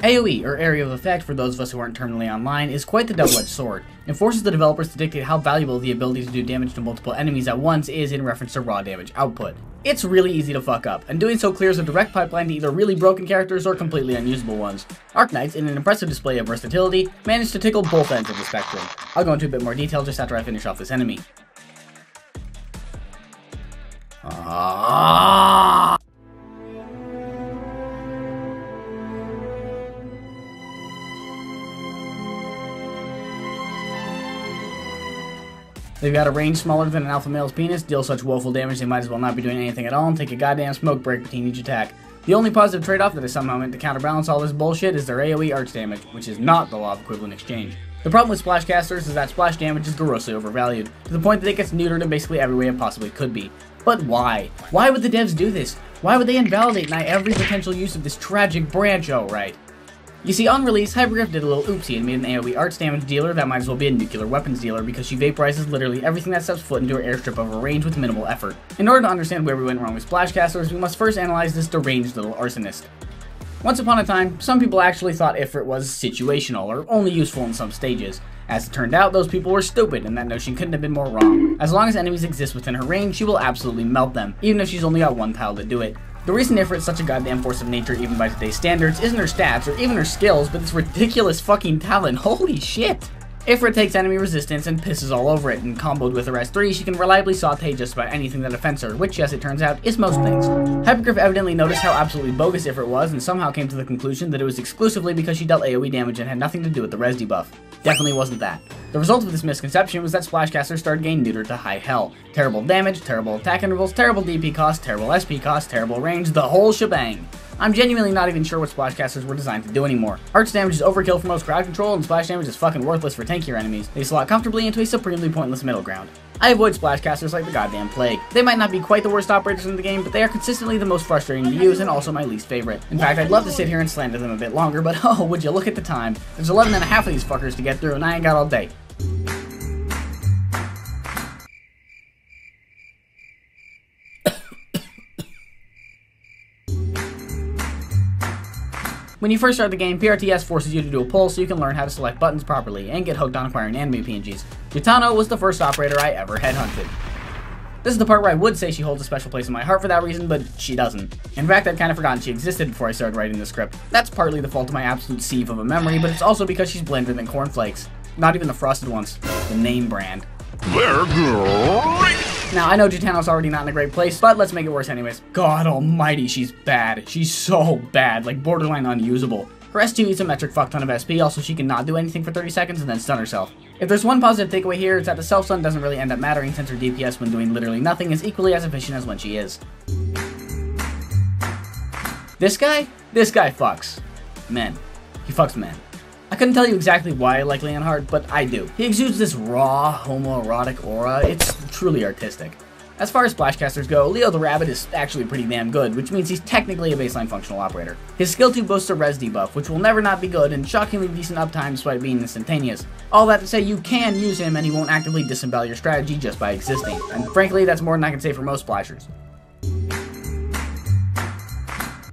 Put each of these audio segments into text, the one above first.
AoE, or Area of Effect for those of us who aren't terminally online, is quite the double-edged sword. It forces the developers to dictate how valuable the ability to do damage to multiple enemies at once is in reference to raw damage output. It's really easy to fuck up, and doing so clears a direct pipeline to either really broken characters or completely unusable ones. Arknights, in an impressive display of versatility, managed to tickle both ends of the spectrum. I'll go into a bit more detail just after I finish off this enemy. They've got a range smaller than an alpha male's penis, deal such woeful damage they might as well not be doing anything at all, and take a goddamn smoke break between each attack. The only positive trade-off that is somehow meant to counterbalance all this bullshit is their AoE arch damage, which is not the law of equivalent exchange. The problem with splash casters is that splash damage is grossly overvalued, to the point that it gets neutered in basically every way it possibly could be. But why? Why would the devs do this? Why would they invalidate nigh every potential use of this tragic branch, oh right? You see, on release, Hypergriff did a little oopsie and made an AoE arch damage dealer that might as well be a nuclear weapons dealer because she vaporizes literally everything that steps foot into her airstrip of a range with minimal effort. In order to understand where we went wrong with splash casters, we must first analyze this deranged little arsonist. Once upon a time, some people actually thought Ifrit was situational, or only useful in some stages. As it turned out, those people were stupid, and that notion couldn't have been more wrong. As long as enemies exist within her range, she will absolutely melt them, even if she's only got one tile to do it. The reason Ifrit's such a goddamn force of nature even by today's standards isn't her stats or even her skills, but this ridiculous fucking talent. Holy shit! Ifrit takes enemy resistance and pisses all over it, and comboed with her S3, she can reliably saute just about anything that offends her, which, as it turns out, is most things. Hypergriff evidently noticed how absolutely bogus Ifrit was, and somehow came to the conclusion that it was exclusively because she dealt AoE damage and had nothing to do with the res debuff. Definitely wasn't that. The result of this misconception was that splashcasters started getting neutered to high hell. Terrible damage, terrible attack intervals, terrible DP cost, terrible SP cost, terrible range, the whole shebang. I'm genuinely not even sure what splashcasters were designed to do anymore. Arch damage is overkill for most crowd control, and splash damage is fucking worthless for tankier enemies. They slot comfortably into a supremely pointless middle ground. I avoid splashcasters like the goddamn plague. They might not be quite the worst operators in the game, but they are consistently the most frustrating to use and also my least favorite. In fact, I'd love to sit here and slander them a bit longer, but oh, would you look at the time. There's 11 and a half of these fuckers to get through, and I ain't got all day. When you first start the game, PRTS forces you to do a pull so you can learn how to select buttons properly and get hooked on acquiring anime PNGs. Yutano was the first operator I ever headhunted. This is the part where I would say she holds a special place in my heart for that reason, but she doesn't. In fact, I'd kind of forgotten she existed before I started writing the script. That's partly the fault of my absolute sieve of a memory, but it's also because she's blander than cornflakes. Not even the frosted ones. The name brand. They're great! Now, I know Jutano's already not in a great place, but let's make it worse anyways. God almighty, she's bad. She's so bad, like borderline unusable. Her S2 eats a metric fuck ton of SP, also she can not do anything for 30 seconds and then stun herself. If there's one positive takeaway here, it's that the self-stun doesn't really end up mattering since her DPS when doing literally nothing is equally as efficient as when she is. This guy fucks men. He fucks men. I couldn't tell you exactly why I like Leonhardt, but I do. He exudes this raw, homoerotic aura. It's truly artistic. As far as splashcasters go, Leo the Rabbit is actually pretty damn good, which means he's technically a baseline functional operator. His skill 2 boasts a res debuff, which will never not be good, and shockingly decent uptime despite being instantaneous. All that to say, you can use him and he won't actively disembowel your strategy just by existing. And frankly, that's more than I can say for most splashers.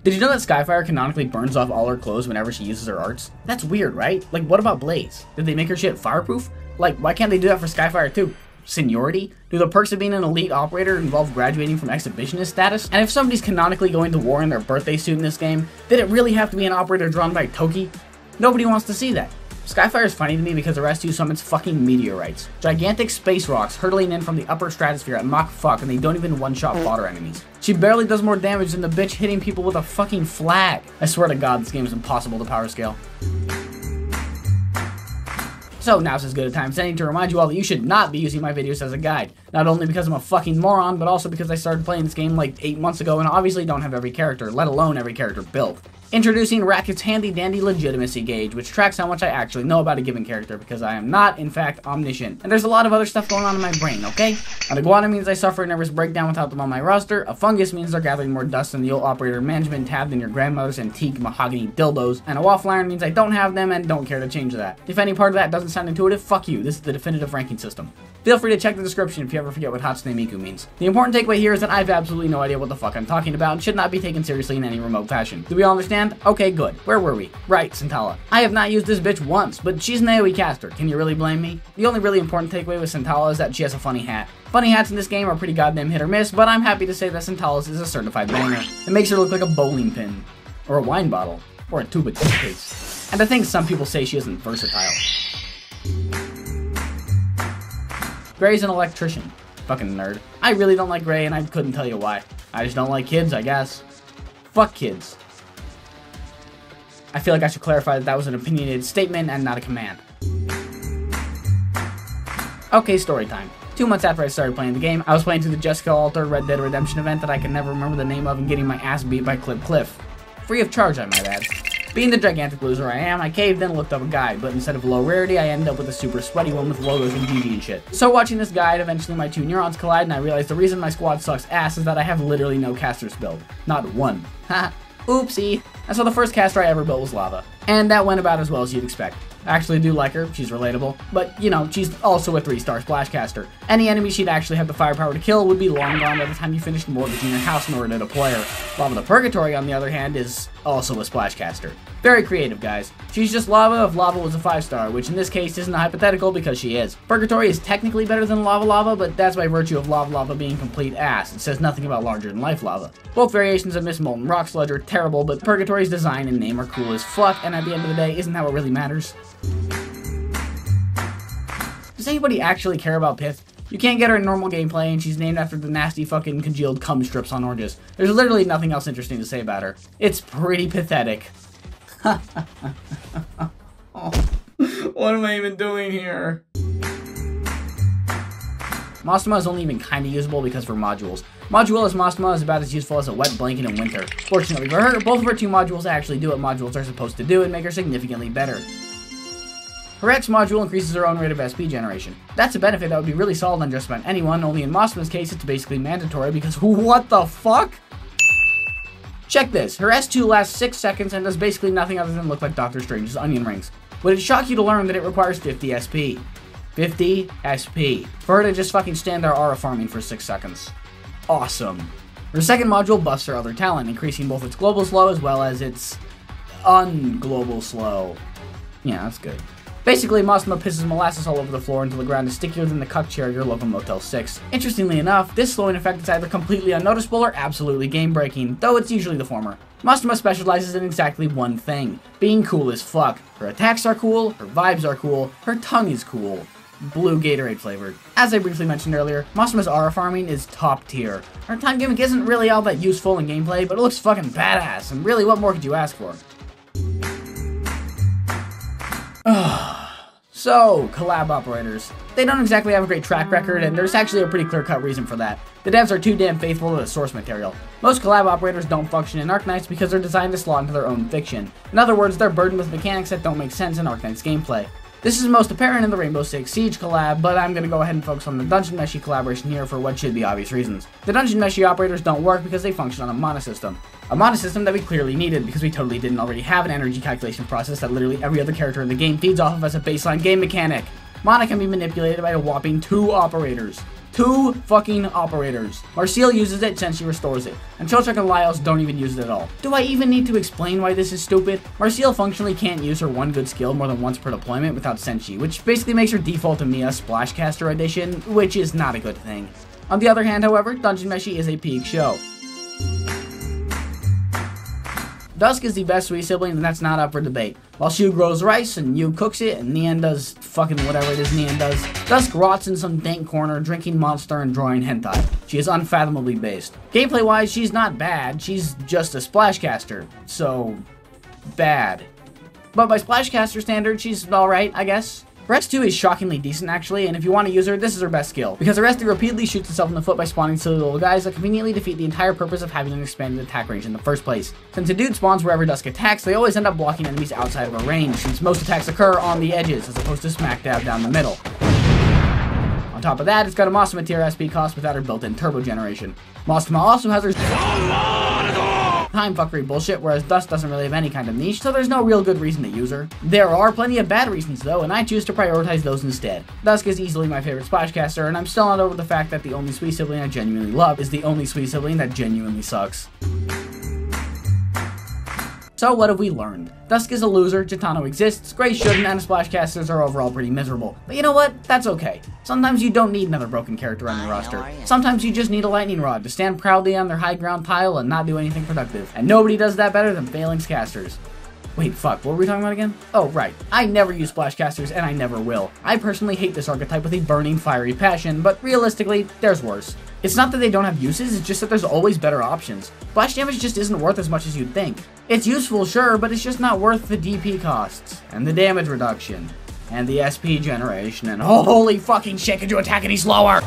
Did you know that Skyfire canonically burns off all her clothes whenever she uses her arts? That's weird, right? Like, what about Blaze? Did they make her shit fireproof? Like, why can't they do that for Skyfire too? Seniority? Do the perks of being an elite operator involve graduating from exhibitionist status? And if somebody's canonically going to war in their birthday suit in this game, did it really have to be an operator drawn by Toki? Nobody wants to see that. Skyfire is funny to me because the rest do summons fucking meteorites. Gigantic space rocks hurtling in from the upper stratosphere at Mach fuck, and they don't even one-shot fodder enemies. She barely does more damage than the bitch hitting people with a fucking flag. I swear to God, this game is impossible to power scale. So now's as good a time as any to remind you all that you should not be using my videos as a guide. Not only because I'm a fucking moron, but also because I started playing this game like 8 months ago and obviously don't have every character, let alone every character built. Introducing Racket's handy dandy legitimacy gauge, which tracks how much I actually know about a given character because I am not, in fact, omniscient. And there's a lot of other stuff going on in my brain, okay? An Iguana means I suffer a nervous breakdown without them on my roster, a Fungus means they're gathering more dust than the old operator management tab than your grandmother's antique mahogany dildos, and a Waffle iron means I don't have them and don't care to change that. If any part of that doesn't sound intuitive, fuck you, this is the definitive ranking system. Feel free to check the description if you ever forget what Hatsune Miku means. The important takeaway here is that I have absolutely no idea what the fuck I'm talking about and should not be taken seriously in any remote fashion. Do we all understand? Okay, good. Where were we? Right, Santala. I have not used this bitch once, but she's an AoE caster. Can you really blame me? The only really important takeaway with Santala is that she has a funny hat. Funny hats in this game are pretty goddamn hit or miss, but I'm happy to say that Santala's is a certified banger. It makes her look like a bowling pin, or a wine bottle, or a tube of toothpaste. And I think some people say she isn't versatile. Gray's an electrician. Fucking nerd. I really don't like Gray, and I couldn't tell you why. I just don't like kids, I guess. Fuck kids. I feel like I should clarify that was an opinionated statement and not a command. Okay, story time. 2 months after I started playing the game, I was playing through the Jessica Alter Red Dead Redemption event that I can never remember the name of and getting my ass beat by Cliff. Free of charge, I might add. Being the gigantic loser I am, I caved in and looked up a guide, but instead of low rarity, I ended up with a super sweaty one with logos and GG and shit. So watching this guide, eventually my 2 neurons collide and I realized the reason my squad sucks ass is that I have literally no casters build. Not one. Haha. Oopsie. And so the first caster I ever built was Lava. And that went about as well as you'd expect. I actually do like her, she's relatable, but you know, she's also a 3-star splash caster. Any enemy she'd actually have the firepower to kill would be long gone by the time you finished mortgaging your house in order to deploy her. Lava the Purgatory, on the other hand, is also a splash caster. Very creative, guys. She's just Lava if Lava was a 5-star, which in this case isn't a hypothetical because she is. Purgatory is technically better than Lava, but that's by virtue of Lava being complete ass. It says nothing about larger-than-life Lava. Both variations of Miss Molten Rock Sludge are terrible, but Purgatory's design and name are cool as fuck, and at the end of the day, isn't that what really matters? Does anybody actually care about Pith? You can't get her in normal gameplay, and she's named after the nasty fucking congealed cum strips on oranges. There's literally nothing else interesting to say about her. It's pretty pathetic. Oh, what am I even doing here? Mastema is only even kinda usable because of her modules. Module-less Mastema is about as useful as a wet blanket in winter. Fortunately for her, both of her 2 modules actually do what modules are supposed to do and make her significantly better. Her X module increases her own rate of SP generation. That's a benefit that would be really solid on just about anyone, only in Mastema's case it's basically mandatory because what the fuck? Check this, her S2 lasts 6 seconds and does basically nothing other than look like Doctor Strange's onion rings. Would it shock you to learn that it requires 50 SP? 50 SP. For her to just fucking stand there aura farming for 6 seconds. Awesome. Her second module buffs her other talent, increasing both its global slow as well as its unglobal slow. Yeah, that's good. Basically, Mastema pisses molasses all over the floor until the ground is stickier than the cuck chair at your local Motel 6. Interestingly enough, this slowing effect is either completely unnoticeable or absolutely game-breaking, though it's usually the former. Mastema specializes in exactly one thing, being cool as fuck. Her attacks are cool, her vibes are cool, her tongue is cool. Blue Gatorade flavored. As I briefly mentioned earlier, Mastema's aura farming is top tier. Her time gimmick isn't really all that useful in gameplay, but it looks fucking badass, and really what more could you ask for? So, collab operators. They don't exactly have a great track record, and there's actually a pretty clear-cut reason for that. The devs are too damn faithful to the source material. Most collab operators don't function in Arknights because they're designed to slot into their own fiction. In other words, they're burdened with mechanics that don't make sense in Arknights gameplay. This is most apparent in the Rainbow Six Siege collab, but I'm going to go ahead and focus on the Dungeon Meshi collaboration here for what should be obvious reasons. The Dungeon Meshi operators don't work because they function on a mana system. A mana system that we clearly needed because we totally didn't already have an energy calculation process that literally every other character in the game feeds off of as a baseline game mechanic. Mana can be manipulated by a whopping 2 operators. 2 fucking operators. Marcel uses it, Senshi restores it. And Chochuk and Lyles don't even use it at all. Do I even need to explain why this is stupid? Marcel functionally can't use her one good skill more than once per deployment without Senshi, which basically makes her default to Mia Splashcaster Edition, which is not a good thing. On the other hand, however, Dungeon Meshi is a peak show. Dusk is the best sweet sibling, and that's not up for debate. While Shu grows rice, and Yu cooks it, and Nian does fucking whatever it is Nian does, Dusk rots in some dank corner, drinking Monster and drawing hentai. She is unfathomably based. Gameplay-wise, she's not bad, she's just a Splashcaster. So, bad. But by Splashcaster standards, she's alright, I guess. Her S2 is shockingly decent actually, and if you want to use her, this is her best skill. Because her S3 repeatedly shoots itself in the foot by spawning silly little guys that conveniently defeat the entire purpose of having an expanded attack range in the first place. Since a dude spawns wherever Dusk attacks, they always end up blocking enemies outside of her range, since most attacks occur on the edges, as opposed to smack dab down the middle. On top of that, it's got a Mastema tier SP cost without her built-in turbo generation. Mastema also has her time fuckery bullshit, whereas Dusk doesn't really have any kind of niche, so there's no real good reason to use her. There are plenty of bad reasons though, and I choose to prioritize those instead. Dusk is easily my favorite Splashcaster, and I'm still not over the fact that the only sweet sibling I genuinely love is the only sweet sibling that genuinely sucks. So what have we learned? Dusk is a loser, Chitano exists, Gray shouldn't, and Splashcasters are overall pretty miserable. But you know what? That's okay. Sometimes you don't need another broken character on your roster. Sometimes you just need a lightning rod to stand proudly on their high ground tile and not do anything productive. And nobody does that better than Phalanx casters. Wait, fuck, what were we talking about again? Oh, right. I never use Splashcasters, and I never will. I personally hate this archetype with a burning, fiery passion, but realistically, there's worse. It's not that they don't have uses, it's just that there's always better options. Splash damage just isn't worth as much as you'd think. It's useful, sure, but it's just not worth the DP costs, and the damage reduction, and the SP generation, and holy fucking shit, could you attack any slower?